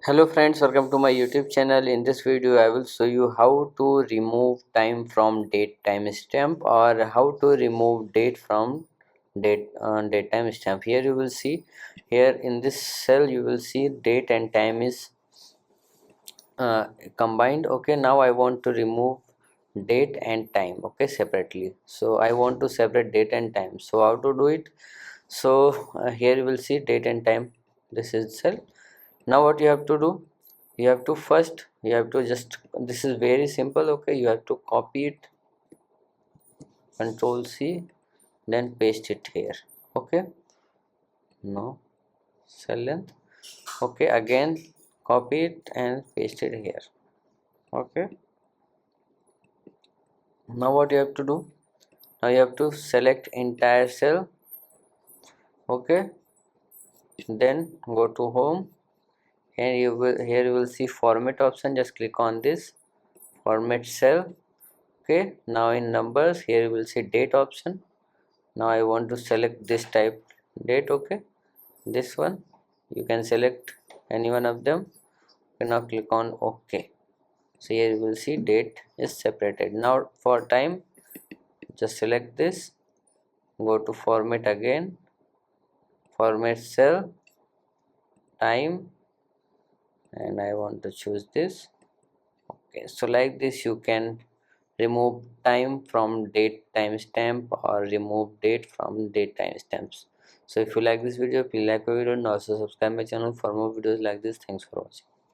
Hello friends, welcome to my YouTube channel. In this video I will show you how to remove time from date timestamp or how to remove date from date timestamp. Here you will see, here in this cell you will see date and time is combined. Okay, now I want to remove date and time, okay, separately. So I want to separate date and time. So how to do it? So here you will see date and time. This is cell. Now what you have to do, you have to first, you have to just, this is very simple, okay, you have to copy it, control C, then paste it here. Okay, no cell length. Okay, again copy it and paste it here. Okay, now what you have to do, now you have to select entire cell. Okay, then go to home and here you will see format option. Just click on this format cell. Okay, now in numbers here you will see date option. Now I want to select this type date. Okay, this one, you can select any one of them. Okay, now click on OK. So here you will see date is separated. Now for time, just select this, go to format again, format cell, time, and I want to choose this. Okay, so like this you can remove time from date timestamp or remove date from date timestamps. So if you like this video, please like my video and also subscribe my channel for more videos like this. Thanks for watching.